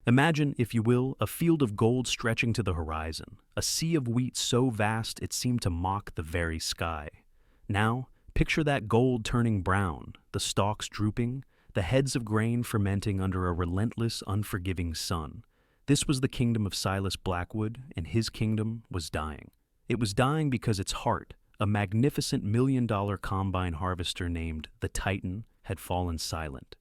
Imagine, if you will, a field of gold stretching to the horizon, a sea of wheat so vast it seemed to mock the very sky. Now, picture that gold turning brown, the stalks drooping, the heads of grain fermenting under a relentless, unforgiving sun. This was the kingdom of Silas Blackwood, and his kingdom was dying. It was dying because its heart, a magnificent $1 million combine harvester named the Titan, had fallen silent.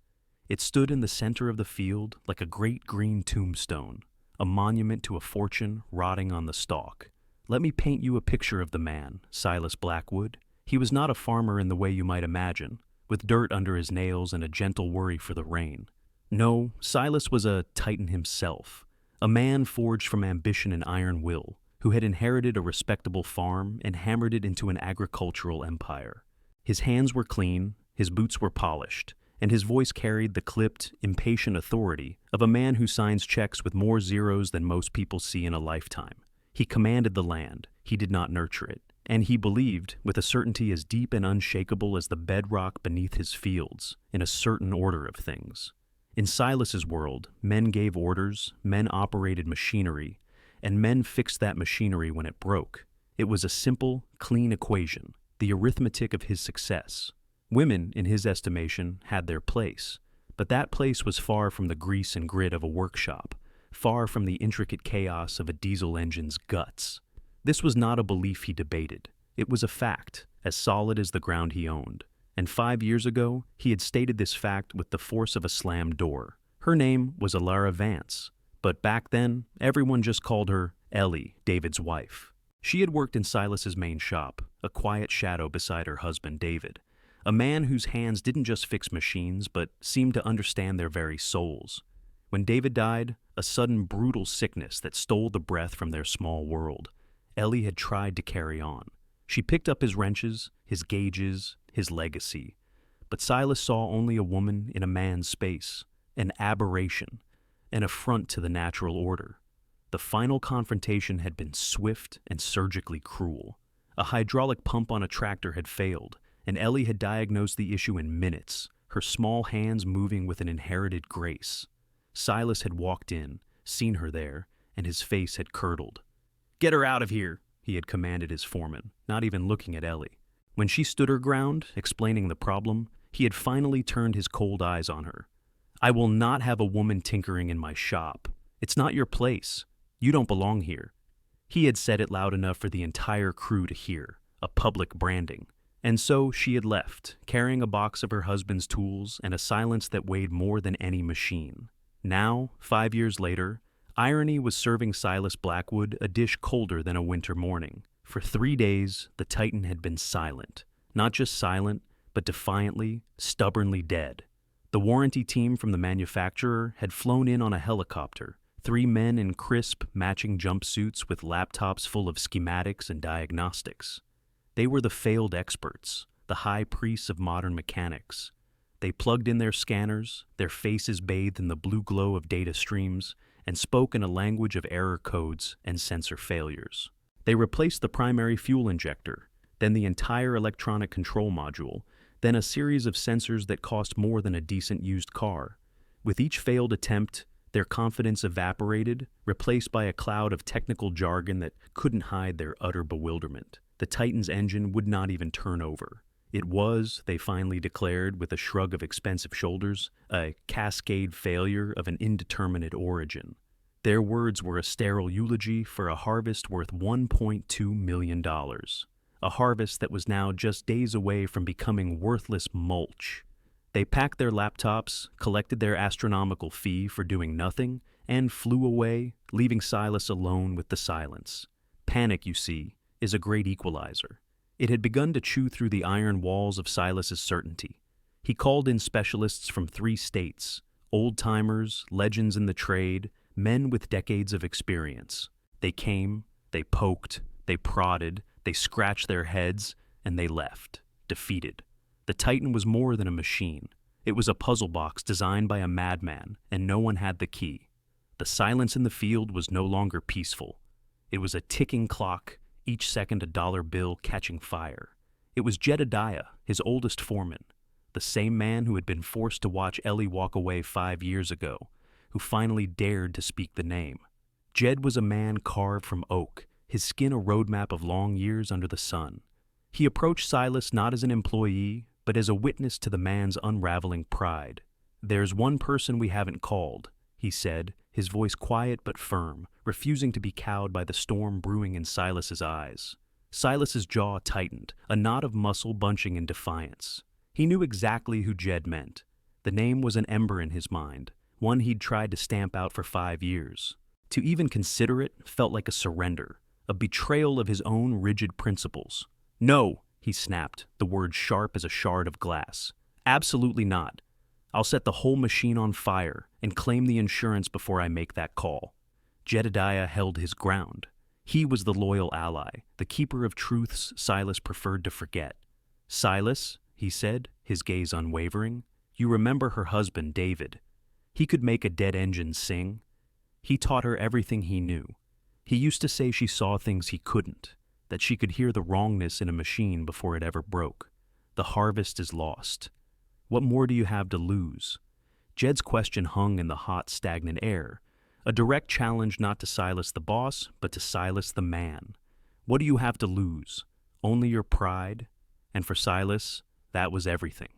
It stood in the center of the field like a great green tombstone, a monument to a fortune rotting on the stalk. Let me paint you a picture of the man, Silas Blackwood. He was not a farmer in the way you might imagine, with dirt under his nails and a gentle worry for the rain. No, Silas was a Titan himself, a man forged from ambition and iron will, who had inherited a respectable farm and hammered it into an agricultural empire. His hands were clean, his boots were polished, and his voice carried the clipped, impatient authority of a man who signs checks with more zeros than most people see in a lifetime. He commanded the land, he did not nurture it, and he believed, with a certainty as deep and unshakable as the bedrock beneath his fields, in a certain order of things. In Silas's world, men gave orders, men operated machinery, and men fixed that machinery when it broke. It was a simple, clean equation, the arithmetic of his success. Women, in his estimation, had their place, but that place was far from the grease and grit of a workshop, far from the intricate chaos of a diesel engine's guts. This was not a belief he debated. It was a fact, as solid as the ground he owned. And 5 years ago, he had stated this fact with the force of a slammed door. Her name was Alara Vance, but back then, everyone just called her Ellie, David's wife. She had worked in Silas's main shop, a quiet shadow beside her husband, David, a man whose hands didn't just fix machines, but seemed to understand their very souls. When David died, a sudden brutal sickness that stole the breath from their small world, Ellie had tried to carry on. She picked up his wrenches, his gauges, his legacy. But Silas saw only a woman in a man's space, an aberration, an affront to the natural order. The final confrontation had been swift and surgically cruel. A hydraulic pump on a tractor had failed, and Ellie had diagnosed the issue in minutes, her small hands moving with an inherited grace. Silas had walked in, seen her there, and his face had curdled. "Get her out of here," he had commanded his foreman, not even looking at Ellie. When she stood her ground, explaining the problem, he had finally turned his cold eyes on her. "I will not have a woman tinkering in my shop. It's not your place. You don't belong here." He had said it loud enough for the entire crew to hear, a public branding. And so she had left, carrying a box of her husband's tools and a silence that weighed more than any machine. Now, 5 years later, irony was serving Silas Blackwood a dish colder than a winter morning. For 3 days, the Titan had been silent. Not just silent, but defiantly, stubbornly dead. The warranty team from the manufacturer had flown in on a helicopter, 3 men in crisp, matching jumpsuits with laptops full of schematics and diagnostics. They were the failed experts, the high priests of modern mechanics. They plugged in their scanners, their faces bathed in the blue glow of data streams, and spoke in a language of error codes and sensor failures. They replaced the primary fuel injector, then the entire electronic control module, then a series of sensors that cost more than a decent used car. With each failed attempt, their confidence evaporated, replaced by a cloud of technical jargon that couldn't hide their utter bewilderment. The Titan's engine would not even turn over. It was, they finally declared with a shrug of expensive shoulders, a cascade failure of an indeterminate origin. Their words were a sterile eulogy for a harvest worth $1.2 million. A harvest that was now just days away from becoming worthless mulch. They packed their laptops, collected their astronomical fee for doing nothing, and flew away, leaving Silas alone with the silence. Panic, you see, is a great equalizer. It had begun to chew through the iron walls of Silas's certainty. He called in specialists from 3 states, old-timers, legends in the trade, men with decades of experience. They came, they poked, they prodded, they scratched their heads, and they left, defeated. The Titan was more than a machine. It was a puzzle box designed by a madman, and no one had the key. The silence in the field was no longer peaceful. It was a ticking clock, each second a dollar bill catching fire. It was Jedediah, his oldest foreman, the same man who had been forced to watch Ellie walk away 5 years ago, who finally dared to speak the name. Jed was a man carved from oak, his skin a roadmap of long years under the sun. He approached Silas not as an employee, but as a witness to the man's unraveling pride. "There's one person we haven't called," he said, his voice quiet but firm, refusing to be cowed by the storm brewing in Silas's eyes. Silas's jaw tightened, a knot of muscle bunching in defiance. He knew exactly who Jed meant. The name was an ember in his mind, one he'd tried to stamp out for 5 years. To even consider it felt like a surrender, a betrayal of his own rigid principles. "No," he snapped, the word sharp as a shard of glass. "Absolutely not. I'll set the whole machine on fire and claim the insurance before I make that call." Jedediah held his ground. He was the loyal ally, the keeper of truths Silas preferred to forget. "Silas," he said, his gaze unwavering, "you remember her husband, David. He could make a dead engine sing. He taught her everything he knew. He used to say she saw things he couldn't, that she could hear the wrongness in a machine before it ever broke. The harvest is lost. What more do you have to lose?" Jed's question hung in the hot, stagnant air, a direct challenge not to Silas the boss, but to Silas the man. What do you have to lose? Only your pride? And for Silas, that was everything.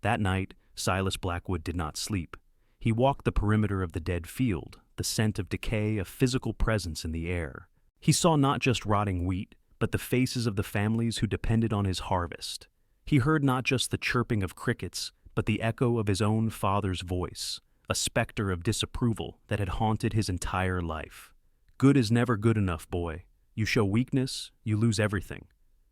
That night, Silas Blackwood did not sleep. He walked the perimeter of the dead field, the scent of decay a physical presence in the air. He saw not just rotting wheat, but the faces of the families who depended on his harvest. He heard not just the chirping of crickets, but the echo of his own father's voice, a specter of disapproval that had haunted his entire life. "Good is never good enough, boy. You show weakness, you lose everything."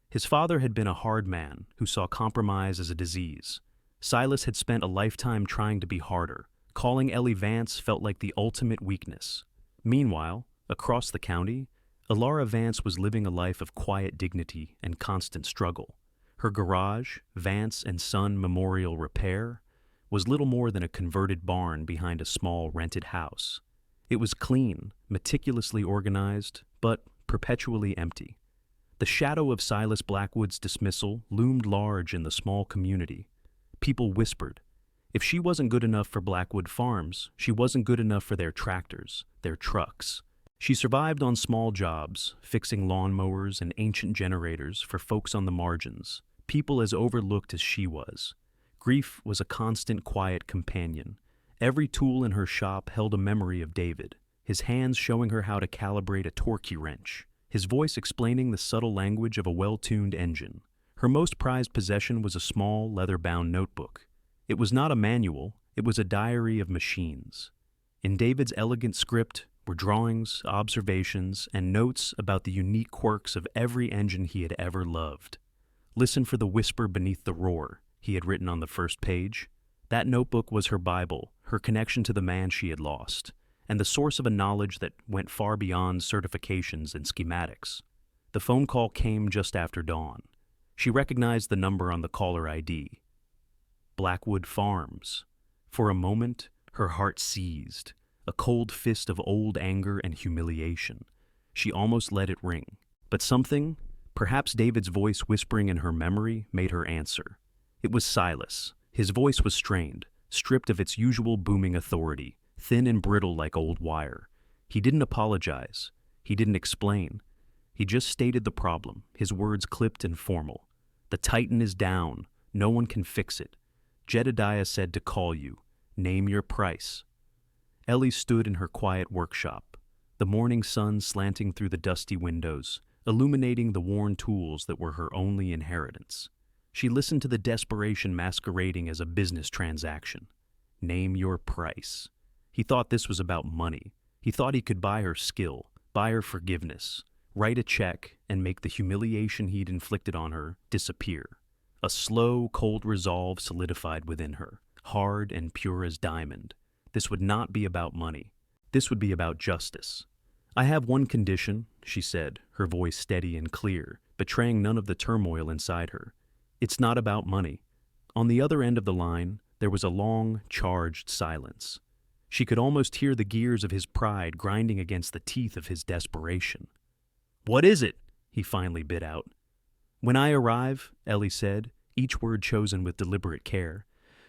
His father had been a hard man who saw compromise as a disease. Silas had spent a lifetime trying to be harder. Calling Ellie Vance felt like the ultimate weakness. Meanwhile, across the county, Alara Vance was living a life of quiet dignity and constant struggle. Her garage, Vance and Son Memorial Repair, was little more than a converted barn behind a small rented house. It was clean, meticulously organized, but perpetually empty. The shadow of Silas Blackwood's dismissal loomed large in the small community. People whispered, if she wasn't good enough for Blackwood Farms, she wasn't good enough for their tractors, their trucks. She survived on small jobs, fixing lawnmowers and ancient generators for folks on the margins, people as overlooked as she was. Grief was a constant, quiet companion. Every tool in her shop held a memory of David, his hands showing her how to calibrate a torquey wrench, his voice explaining the subtle language of a well-tuned engine. Her most prized possession was a small, leather-bound notebook. It was not a manual, it was a diary of machines. In David's elegant script were drawings, observations, and notes about the unique quirks of every engine he had ever loved. "Listen for the whisper beneath the roar," he had written on the first page. That notebook was her Bible, her connection to the man she had lost, and the source of a knowledge that went far beyond certifications and schematics. The phone call came just after dawn. She recognized the number on the caller ID. Blackwood Farms. For a moment, her heart seized, a cold fist of old anger and humiliation. She almost let it ring. But something, perhaps David's voice whispering in her memory, made her answer. It was Silas. His voice was strained, stripped of its usual booming authority, thin and brittle like old wire. He didn't apologize. He didn't explain. He just stated the problem, his words clipped and formal. "The Titan is down. No one can fix it. Jedediah said to call you. Name your price." Ellie stood in her quiet workshop, the morning sun slanting through the dusty windows, illuminating the worn tools that were her only inheritance. She listened to the desperation masquerading as a business transaction. Name your price. He thought this was about money. He thought he could buy her skill, buy her forgiveness, write a check, and make the humiliation he'd inflicted on her disappear. A slow, cold resolve solidified within her, hard and pure as diamond. This would not be about money. This would be about justice. "I have one condition," she said, her voice steady and clear, betraying none of the turmoil inside her. "It's not about money." On the other end of the line, there was a long, charged silence. She could almost hear the gears of his pride grinding against the teeth of his desperation. "What is it?" he finally bit out. "When I arrive," Ellie said, each word chosen with deliberate care,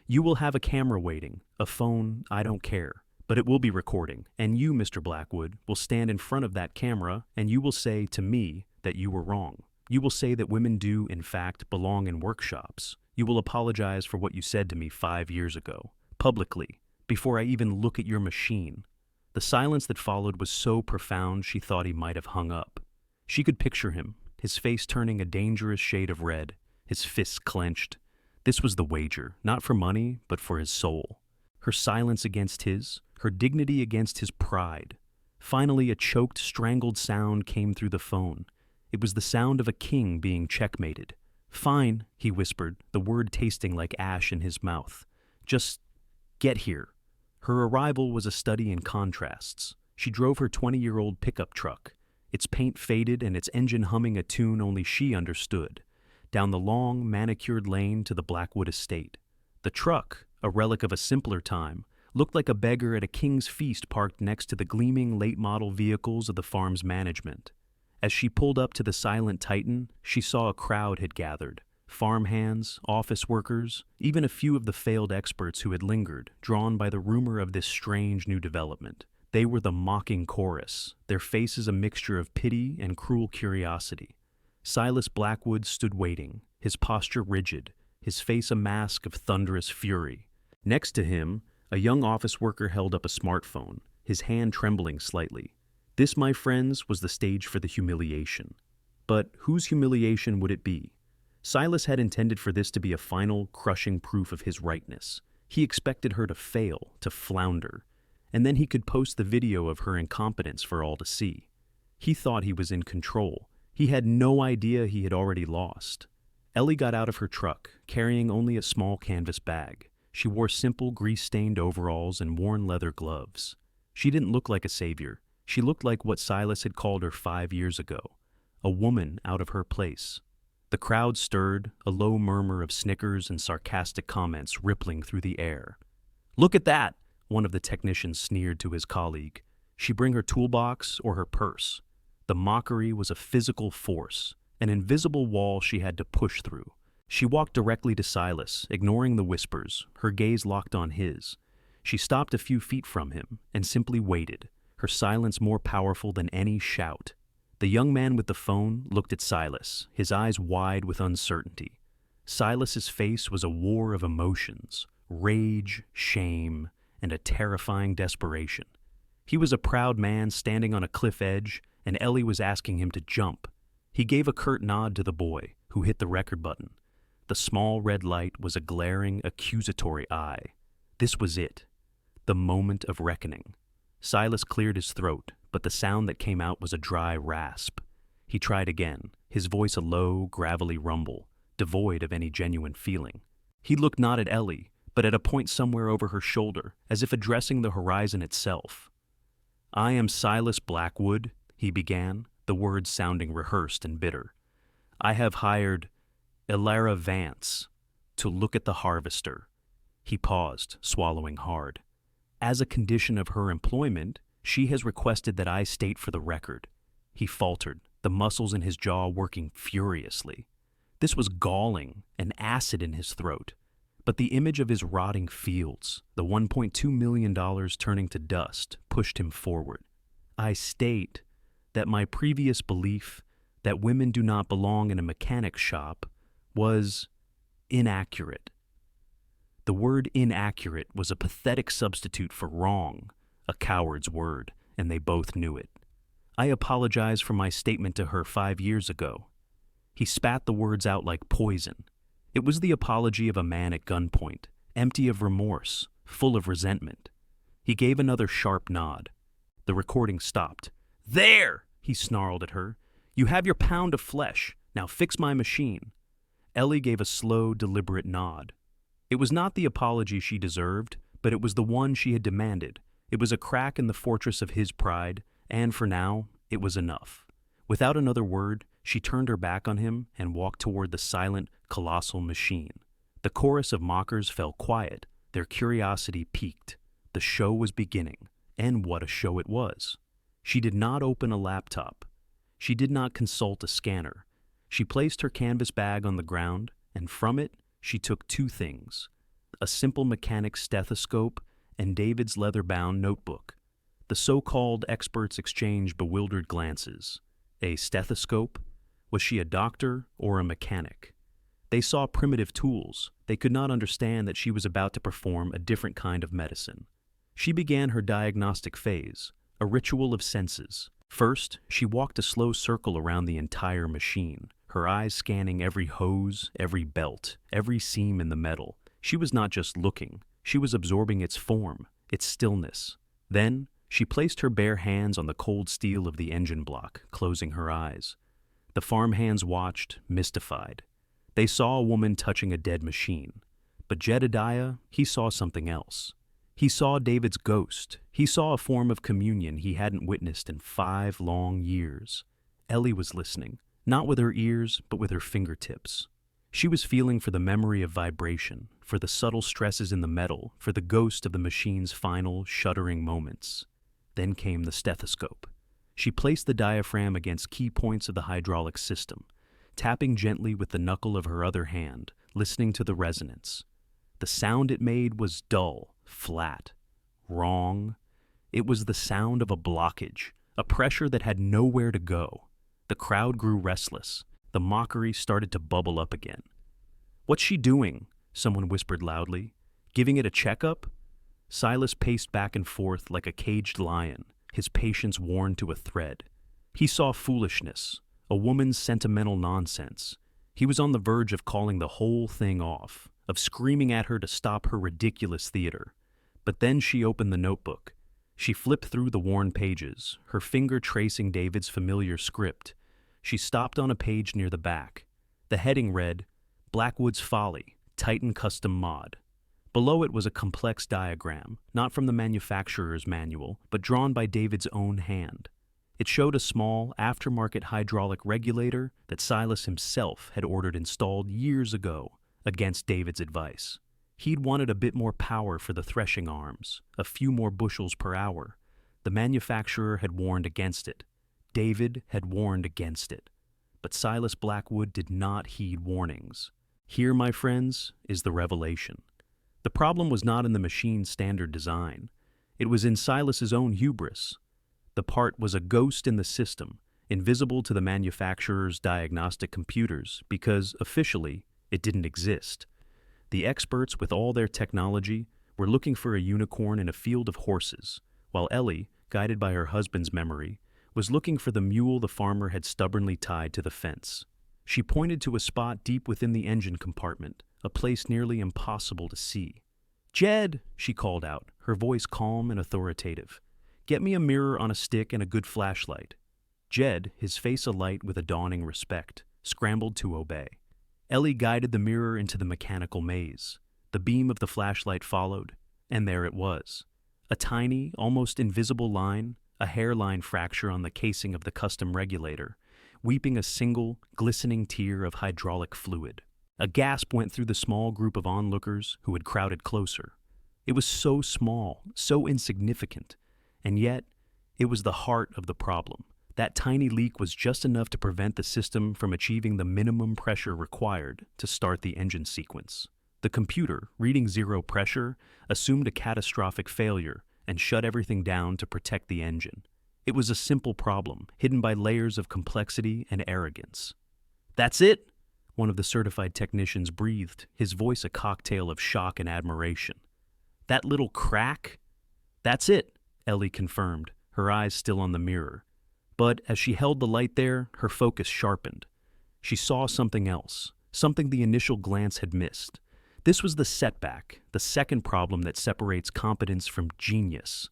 "you will have a camera waiting, a phone, I don't care. But it will be recording, and you, Mr. Blackwood, will stand in front of that camera and you will say to me that you were wrong. You will say that women do, in fact, belong in workshops. You will apologize for what you said to me 5 years ago, publicly, before I even look at your machine. The silence that followed was so profound she thought he might have hung up. She could picture him, his face turning a dangerous shade of red, his fists clenched. This was the wager, not for money, but for his soul. Her silence against his, her dignity against his pride. Finally, a choked, strangled sound came through the phone. It was the sound of a king being checkmated. "Fine," he whispered, the word tasting like ash in his mouth. "Just get here." Her arrival was a study in contrasts. She drove her 20-year-old pickup truck, its paint faded and its engine humming a tune only she understood, down the long, manicured lane to the Blackwood estate. The truck, a relic of a simpler time, looked like a beggar at a king's feast parked next to the gleaming late-model vehicles of the farm's management. As she pulled up to the silent Titan, she saw a crowd had gathered. Farmhands, office workers, even a few of the failed experts who had lingered, drawn by the rumor of this strange new development. They were the mocking chorus, their faces a mixture of pity and cruel curiosity. Silas Blackwood stood waiting, his posture rigid, his face a mask of thunderous fury. Next to him, a young office worker held up a smartphone, his hand trembling slightly. This, my friends, was the stage for the humiliation. But whose humiliation would it be? Silas had intended for this to be a final, crushing proof of his rightness. He expected her to fail, to flounder, and then he could post the video of her incompetence for all to see. He thought he was in control. He had no idea he had already lost. Ellie got out of her truck, carrying only a small canvas bag. She wore simple, grease-stained overalls and worn leather gloves. She didn't look like a savior. She looked like what Silas had called her 5 years ago, a woman out of her place. The crowd stirred, a low murmur of snickers and sarcastic comments rippling through the air. "Look at that," one of the technicians sneered to his colleague. "She bring her toolbox or her purse?" The mockery was a physical force, an invisible wall she had to push through. She walked directly to Silas, ignoring the whispers, her gaze locked on his. She stopped a few feet from him and simply waited, her silence more powerful than any shout. The young man with the phone looked at Silas, his eyes wide with uncertainty. Silas's face was a war of emotions, rage, shame, and a terrifying desperation. He was a proud man standing on a cliff edge, and Ellie was asking him to jump. He gave a curt nod to the boy, who hit the record button. The small red light was a glaring, accusatory eye. This was it, the moment of reckoning. Silas cleared his throat, but the sound that came out was a dry rasp. He tried again, his voice a low, gravelly rumble, devoid of any genuine feeling. He looked not at Ellie, but at a point somewhere over her shoulder, as if addressing the horizon itself. "I am Silas Blackwood," he began, the words sounding rehearsed and bitter. "I have hired Elara Vance to look at the harvester." He paused, swallowing hard. "As a condition of her employment, she has requested that I state for the record." He faltered, the muscles in his jaw working furiously. This was galling, an acid in his throat. But the image of his rotting fields, the $1.2 million turning to dust, pushed him forward. "I state that my previous belief that women do not belong in a mechanic's shop was inaccurate." The word inaccurate was a pathetic substitute for wrong, a coward's word, and they both knew it. "I apologize for my statement to her 5 years ago." He spat the words out like poison. It was the apology of a man at gunpoint, empty of remorse, full of resentment. He gave another sharp nod. The recording stopped. "There!" he snarled at her. "You have your pound of flesh. Now fix my machine." Ellie gave a slow, deliberate nod. It was not the apology she deserved, but it was the one she had demanded. It was a crack in the fortress of his pride, and for now, it was enough. Without another word, she turned her back on him and walked toward the silent, colossal machine. The chorus of mockers fell quiet, their curiosity piqued. The show was beginning, and what a show it was. She did not open a laptop. She did not consult a scanner. She placed her canvas bag on the ground, and from it, she took two things: a simple mechanic's stethoscope and David's leather-bound notebook. The so-called experts exchanged bewildered glances. A stethoscope? Was she a doctor or a mechanic? They saw primitive tools. They could not understand that she was about to perform a different kind of medicine. She began her diagnostic phase, a ritual of senses. First, she walked a slow circle around the entire machine, her eyes scanning every hose, every belt, every seam in the metal. She was not just looking, she was absorbing its form, its stillness. Then, she placed her bare hands on the cold steel of the engine block, closing her eyes. The farmhands watched, mystified. They saw a woman touching a dead machine. But Jedediah, he saw something else. He saw David's ghost. He saw a form of communion he hadn't witnessed in 5 long years. Ellie was listening, not with her ears, but with her fingertips. She was feeling for the memory of vibration, for the subtle stresses in the metal, for the ghost of the machine's final, shuddering moments. Then came the stethoscope. She placed the diaphragm against key points of the hydraulic system, tapping gently with the knuckle of her other hand, listening to the resonance. The sound it made was dull, flat, wrong. It was the sound of a blockage, a pressure that had nowhere to go. The crowd grew restless. The mockery started to bubble up again. "What's she doing?" someone whispered loudly. "Giving it a checkup?" Silas paced back and forth like a caged lion, his patience worn to a thread. He saw foolishness, a woman's sentimental nonsense. He was on the verge of calling the whole thing off, of screaming at her to stop her ridiculous theater. But then she opened the notebook. She flipped through the worn pages, her finger tracing David's familiar script. She stopped on a page near the back. The heading read, "Blackwood's Folly, Titan Custom Mod." Below it was a complex diagram, not from the manufacturer's manual, but drawn by David's own hand. It showed a small, aftermarket hydraulic regulator that Silas himself had ordered installed years ago, against David's advice. He'd wanted a bit more power for the threshing arms, a few more bushels per hour. The manufacturer had warned against it. David had warned against it. But Silas Blackwood did not heed warnings. Here, my friends, is the revelation. The problem was not in the machine's standard design. It was in Silas's own hubris. The part was a ghost in the system, invisible to the manufacturer's diagnostic computers because, officially, it didn't exist. The experts, with all their technology, were looking for a unicorn in a field of horses, while Ellie, guided by her husband's memory, was looking for the mule the farmer had stubbornly tied to the fence. She pointed to a spot deep within the engine compartment, a place nearly impossible to see. "Jed," she called out, her voice calm and authoritative. "Get me a mirror on a stick and a good flashlight." Jed, his face alight with a dawning respect, scrambled to obey. Ellie guided the mirror into the mechanical maze. The beam of the flashlight followed, and there it was. A tiny, almost invisible line, a hairline fracture on the casing of the custom regulator, weeping a single, glistening tear of hydraulic fluid. A gasp went through the small group of onlookers who had crowded closer. It was so small, so insignificant, and yet it was the heart of the problem. That tiny leak was just enough to prevent the system from achieving the minimum pressure required to start the engine sequence. The computer, reading 0 pressure, assumed a catastrophic failure and shut everything down to protect the engine. It was a simple problem, hidden by layers of complexity and arrogance. "That's it," one of the certified technicians breathed, his voice a cocktail of shock and admiration. "That little crack?" "That's it," Ellie confirmed, her eyes still on the mirror. But as she held the light there, her focus sharpened. She saw something else, something the initial glance had missed. This was the setback, the second problem that separates competence from genius.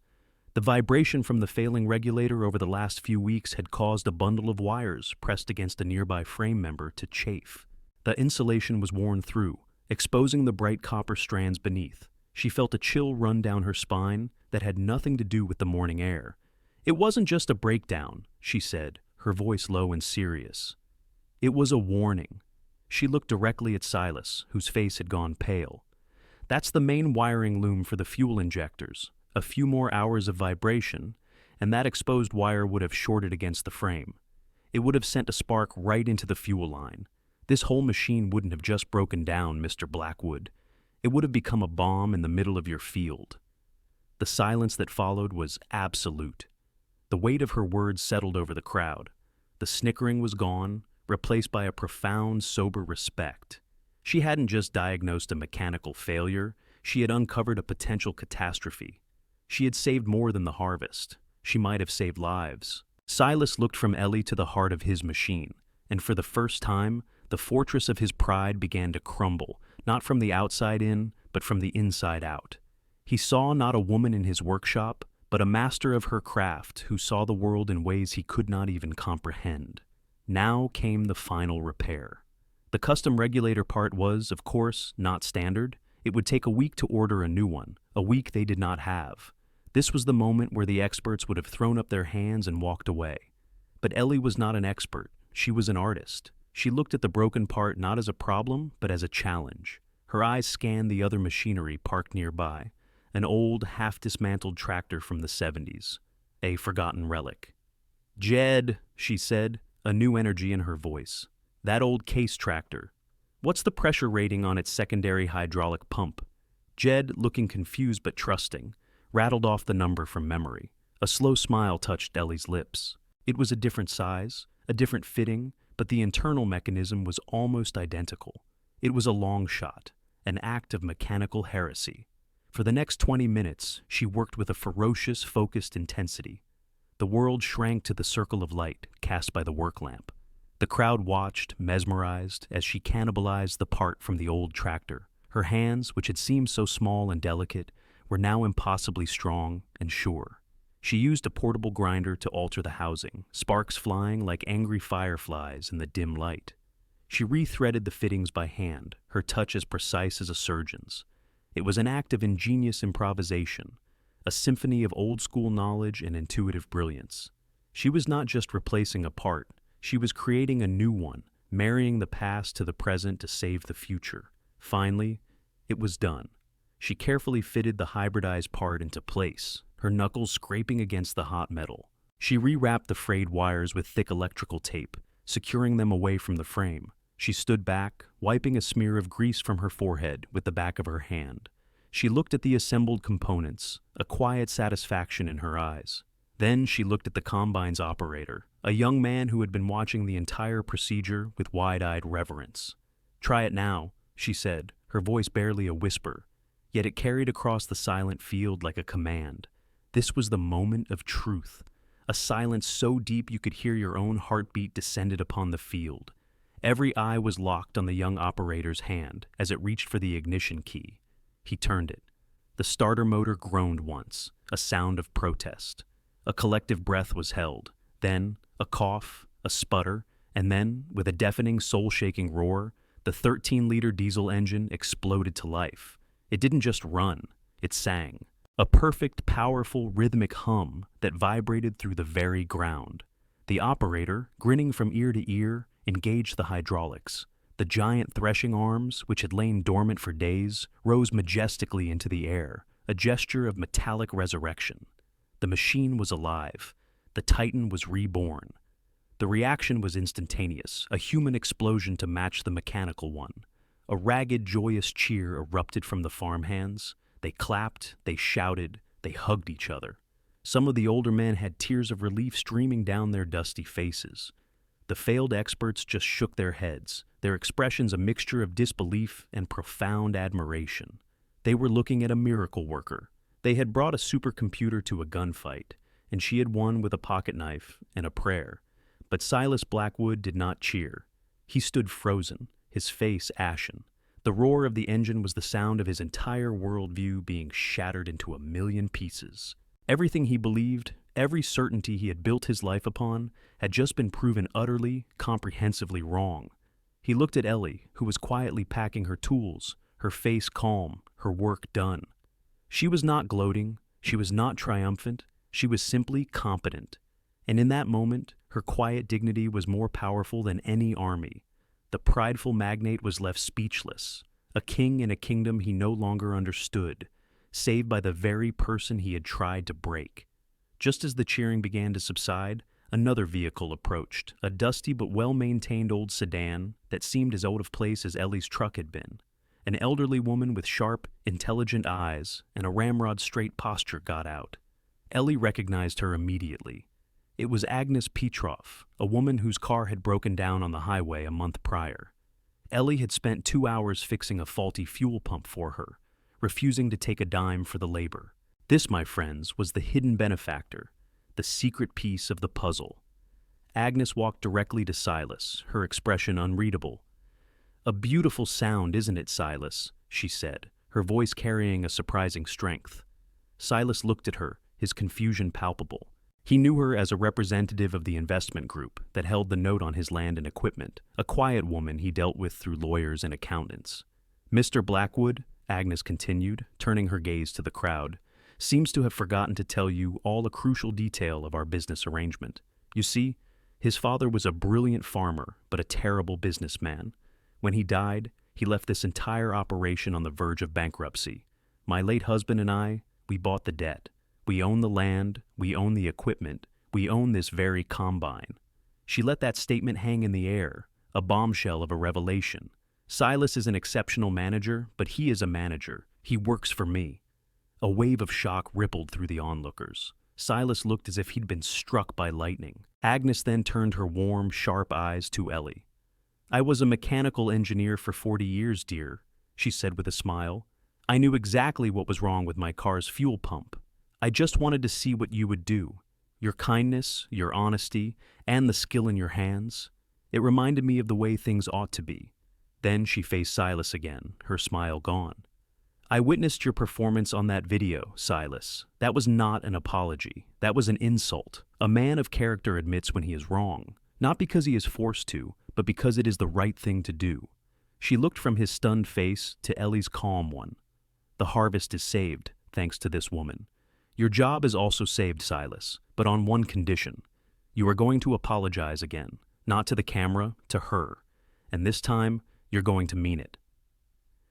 The vibration from the failing regulator over the last few weeks had caused a bundle of wires pressed against a nearby frame member to chafe. The insulation was worn through, exposing the bright copper strands beneath. She felt a chill run down her spine that had nothing to do with the morning air. "It wasn't just a breakdown," she said, her voice low and serious. "It was a warning." She looked directly at Silas, whose face had gone pale. "That's the main wiring loom for the fuel injectors. A few more hours of vibration, and that exposed wire would have shorted against the frame. It would have sent a spark right into the fuel line. This whole machine wouldn't have just broken down, Mr. Blackwood. It would have become a bomb in the middle of your field." The silence that followed was absolute. The weight of her words settled over the crowd. The snickering was gone, replaced by a profound, sober respect. She hadn't just diagnosed a mechanical failure, she had uncovered a potential catastrophe. She had saved more than the harvest. She might have saved lives. Silas looked from Ellie to the heart of his machine, and for the first time, the fortress of his pride began to crumble, not from the outside in, but from the inside out. He saw not a woman in his workshop, but a master of her craft who saw the world in ways he could not even comprehend. Now came the final repair. The custom regulator part was, of course, not standard. It would take a week to order a new one, a week they did not have. This was the moment where the experts would have thrown up their hands and walked away. But Ellie was not an expert. She was an artist. She looked at the broken part not as a problem, but as a challenge. Her eyes scanned the other machinery parked nearby, an old, half-dismantled tractor from the 70s, a forgotten relic. "Jed," she said, a new energy in her voice. "That old case tractor. What's the pressure rating on its secondary hydraulic pump?" Jed, looking confused but trusting, rattled off the number from memory. A slow smile touched Ellie's lips. It was a different size, a different fitting, but the internal mechanism was almost identical. It was a long shot, an act of mechanical heresy. For the next 20 minutes, she worked with a ferocious, focused intensity. The world shrank to the circle of light cast by the work lamp. The crowd watched, mesmerized, as she cannibalized the part from the old tractor. Her hands, which had seemed so small and delicate, were now impossibly strong and sure. She used a portable grinder to alter the housing, sparks flying like angry fireflies in the dim light. She rethreaded the fittings by hand, her touch as precise as a surgeon's. It was an act of ingenious improvisation, a symphony of old-school knowledge and intuitive brilliance. She was not just replacing a part, she was creating a new one, marrying the past to the present to save the future. Finally, it was done. She carefully fitted the hybridized part into place, her knuckles scraping against the hot metal. She rewrapped the frayed wires with thick electrical tape, securing them away from the frame. She stood back, wiping a smear of grease from her forehead with the back of her hand. She looked at the assembled components, a quiet satisfaction in her eyes. Then she looked at the combine's operator, a young man who had been watching the entire procedure with wide-eyed reverence. "Try it now," she said, her voice barely a whisper, yet it carried across the silent field like a command. This was the moment of truth, a silence so deep you could hear your own heartbeat descended upon the field. Every eye was locked on the young operator's hand as it reached for the ignition key. He turned it. The starter motor groaned once, a sound of protest. A collective breath was held, then a cough, a sputter, and then, with a deafening, soul-shaking roar, the 13-liter diesel engine exploded to life. It didn't just run, it sang. A perfect, powerful, rhythmic hum that vibrated through the very ground. The operator, grinning from ear to ear, engaged the hydraulics. The giant threshing arms, which had lain dormant for days, rose majestically into the air, a gesture of metallic resurrection. The machine was alive. The Titan was reborn. The reaction was instantaneous, a human explosion to match the mechanical one. A ragged, joyous cheer erupted from the farmhands. They clapped, they shouted, they hugged each other. Some of the older men had tears of relief streaming down their dusty faces. The failed experts just shook their heads, their expressions a mixture of disbelief and profound admiration. They were looking at a miracle worker. They had brought a supercomputer to a gunfight, and she had won with a pocket knife and a prayer. But Silas Blackwood did not cheer. He stood frozen, his face ashen. The roar of the engine was the sound of his entire worldview being shattered into a million pieces. Everything he believed, every certainty he had built his life upon, had just been proven utterly, comprehensively wrong. He looked at Ellie, who was quietly packing her tools, her face calm, her work done. She was not gloating, she was not triumphant, she was simply competent. And in that moment, her quiet dignity was more powerful than any army. The prideful magnate was left speechless, a king in a kingdom he no longer understood, saved by the very person he had tried to break. Just as the cheering began to subside, another vehicle approached, a dusty but well-maintained old sedan that seemed as out of place as Ellie's truck had been. An elderly woman with sharp, intelligent eyes and a ramrod-straight posture got out. Ellie recognized her immediately. It was Agnes Petroff, a woman whose car had broken down on the highway a month prior. Ellie had spent 2 hours fixing a faulty fuel pump for her, refusing to take a dime for the labor. This, my friends, was the hidden benefactor, the secret piece of the puzzle. Agnes walked directly to Silas, her expression unreadable. "A beautiful sound, isn't it, Silas?" she said, her voice carrying a surprising strength. Silas looked at her, his confusion palpable. He knew her as a representative of the investment group that held the note on his land and equipment, a quiet woman he dealt with through lawyers and accountants. "Mr. Blackwood," Agnes continued, turning her gaze to the crowd, "seems to have forgotten to tell you all a crucial detail of our business arrangement. You see, his father was a brilliant farmer, but a terrible businessman. When he died, he left this entire operation on the verge of bankruptcy. My late husband and I, we bought the debt. We own the land, we own the equipment, we own this very combine." She let that statement hang in the air, a bombshell of a revelation. Silas is an exceptional manager, but he is a manager. He works for me. A wave of shock rippled through the onlookers. Silas looked as if he'd been struck by lightning. Agnes then turned her warm, sharp eyes to Ellie. "I was a mechanical engineer for 40 years, dear," she said with a smile. "I knew exactly what was wrong with my car's fuel pump. I just wanted to see what you would do. Your kindness, your honesty, and the skill in your hands. It reminded me of the way things ought to be." Then she faced Silas again, her smile gone. "I witnessed your performance on that video, Silas. That was not an apology. That was an insult. A man of character admits when he is wrong, not because he is forced to, but because it is the right thing to do." She looked from his stunned face to Ellie's calm one. "The harvest is saved, thanks to this woman. Your job is also saved, Silas, but on one condition. You are going to apologize again, not to the camera, to her. And this time, you're going to mean it."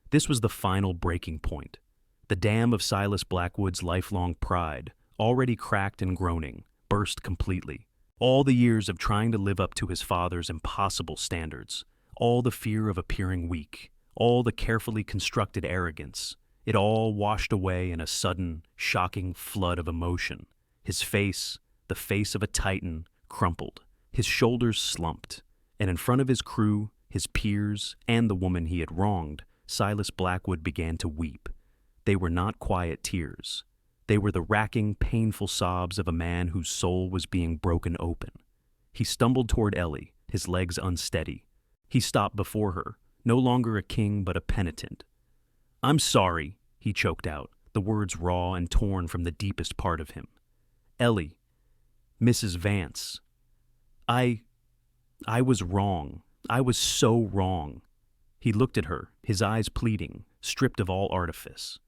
This was the final breaking point. The dam of Silas Blackwood's lifelong pride, already cracked and groaning, burst completely. All the years of trying to live up to his father's impossible standards, all the fear of appearing weak, all the carefully constructed arrogance, it all washed away in a sudden, shocking flood of emotion. His face, the face of a titan, crumpled. His shoulders slumped, and in front of his crew, his peers, and the woman he had wronged, Silas Blackwood began to weep. They were not quiet tears. They were the racking, painful sobs of a man whose soul was being broken open. He stumbled toward Ellie, his legs unsteady. He stopped before her, no longer a king but a penitent. "I'm sorry," he choked out, the words raw and torn from the deepest part of him. "Ellie, Mrs. Vance, I was wrong. I was so wrong." He looked at her, his eyes pleading, stripped of all artifice.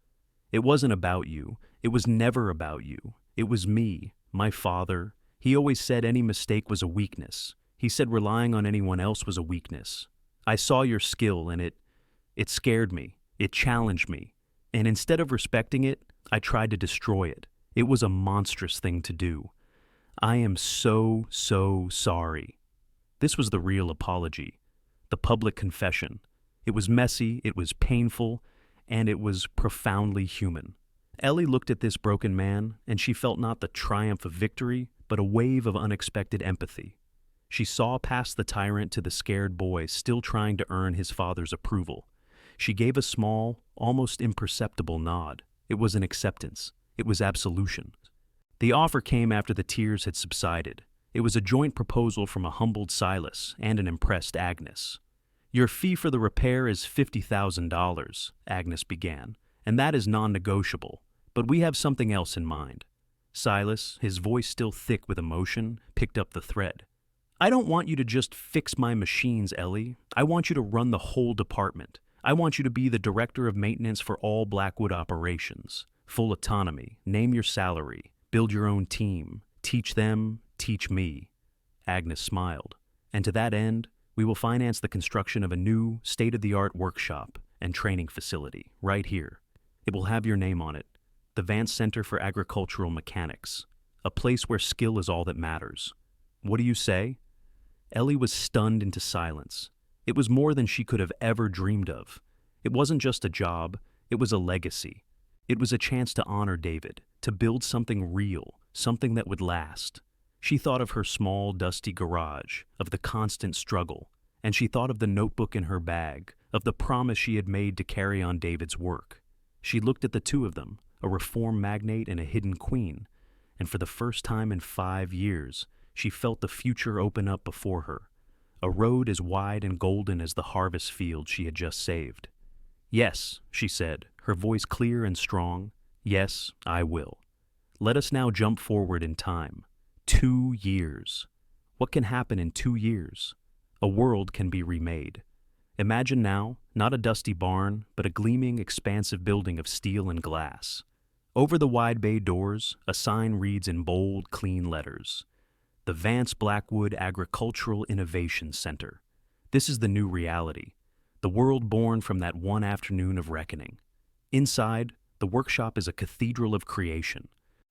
"It wasn't about you. It was never about you. It was me, my father. He always said any mistake was a weakness. He said relying on anyone else was a weakness. I saw your skill and it scared me. It challenged me. And instead of respecting it, I tried to destroy it. It was a monstrous thing to do. I am so sorry." This was the real apology, the public confession. It was messy, it was painful, and it was profoundly human. Ellie looked at this broken man, and she felt not the triumph of victory, but a wave of unexpected empathy. She saw past the tyrant to the scared boy still trying to earn his father's approval. She gave a small, almost imperceptible nod. It was an acceptance. It was absolution. The offer came after the tears had subsided. It was a joint proposal from a humbled Silas and an impressed Agnes. "Your fee for the repair is $50,000, Agnes began, "and that is non-negotiable, but we have something else in mind." Silas, his voice still thick with emotion, picked up the thread. "I don't want you to just fix my machines, Ellie. I want you to run the whole department. I want you to be the director of maintenance for all Blackwood operations. Full autonomy, name your salary, build your own team, teach them, teach me." Agnes smiled. "And to that end, we will finance the construction of a new, state-of-the-art workshop and training facility right here. It will have your name on it, the Vance Center for Agricultural Mechanics, a place where skill is all that matters. What do you say?" Ellie was stunned into silence. It was more than she could have ever dreamed of. It wasn't just a job, it was a legacy. It was a chance to honor David, to build something real, something that would last. She thought of her small, dusty garage, of the constant struggle, and she thought of the notebook in her bag, of the promise she had made to carry on David's work. She looked at the two of them, a reform magnate and a hidden queen, and for the first time in 5 years, she felt the future open up before her, a road as wide and golden as the harvest field she had just saved. "Yes," she said, her voice clear and strong. "Yes, I will." Let us now jump forward in time. 2 years. What can happen in 2 years? A world can be remade. Imagine now, not a dusty barn, but a gleaming, expansive building of steel and glass. Over the wide bay doors, a sign reads in bold, clean letters, "The Vance Blackwood Agricultural Innovation Center." This is the new reality, the world born from that one afternoon of reckoning. Inside, the workshop is a cathedral of creation.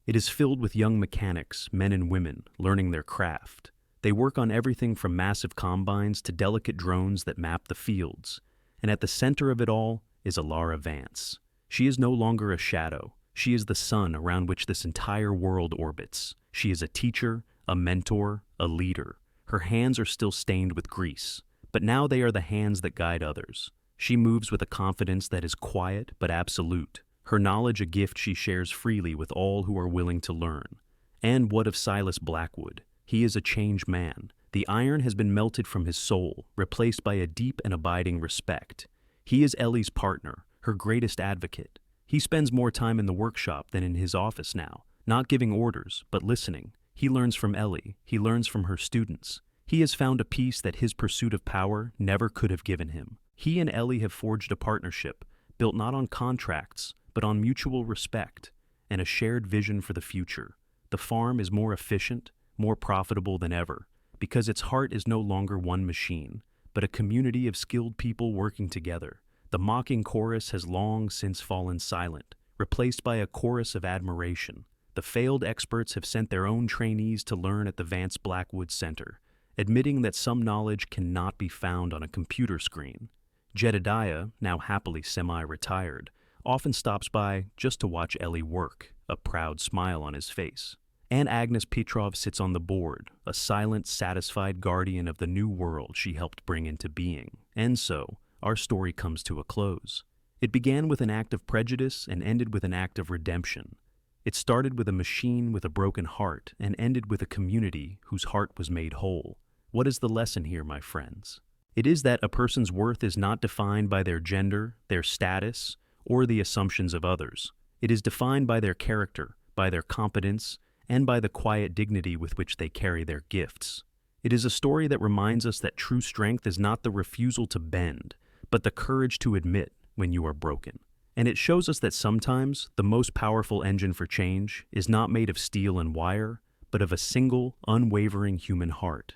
It is filled with young mechanics, men and women, learning their craft. They work on everything from massive combines to delicate drones that map the fields. And at the center of it all is Alara Vance. She is no longer a shadow. She is the sun around which this entire world orbits. She is a teacher, a mentor, a leader. Her hands are still stained with grease, but now they are the hands that guide others. She moves with a confidence that is quiet but absolute. Her knowledge a gift she shares freely with all who are willing to learn. And what of Silas Blackwood? He is a changed man. The iron has been melted from his soul, replaced by a deep and abiding respect. He is Ellie's partner, her greatest advocate. He spends more time in the workshop than in his office now, not giving orders, but listening. He learns from Ellie. He learns from her students. He has found a peace that his pursuit of power never could have given him. He and Ellie have forged a partnership, built not on contracts, but on mutual respect, and a shared vision for the future. The farm is more efficient, more profitable than ever, because its heart is no longer one machine, but a community of skilled people working together. The mocking chorus has long since fallen silent, replaced by a chorus of admiration. The failed experts have sent their own trainees to learn at the Vance Blackwood Center, admitting that some knowledge cannot be found on a computer screen. Jedediah, now happily semi-retired, often stops by just to watch Ellie work, a proud smile on his face. And Agnes Petrov sits on the board, a silent, satisfied guardian of the new world she helped bring into being. And so, our story comes to a close. It began with an act of prejudice and ended with an act of redemption. It started with a machine with a broken heart and ended with a community whose heart was made whole. What is the lesson here, my friends? It is that a person's worth is not defined by their gender, their status, or the assumptions of others. It is defined by their character, by their competence, and by the quiet dignity with which they carry their gifts. It is a story that reminds us that true strength is not the refusal to bend, but the courage to admit when you are broken. And it shows us that sometimes the most powerful engine for change is not made of steel and wire, but of a single, unwavering human heart.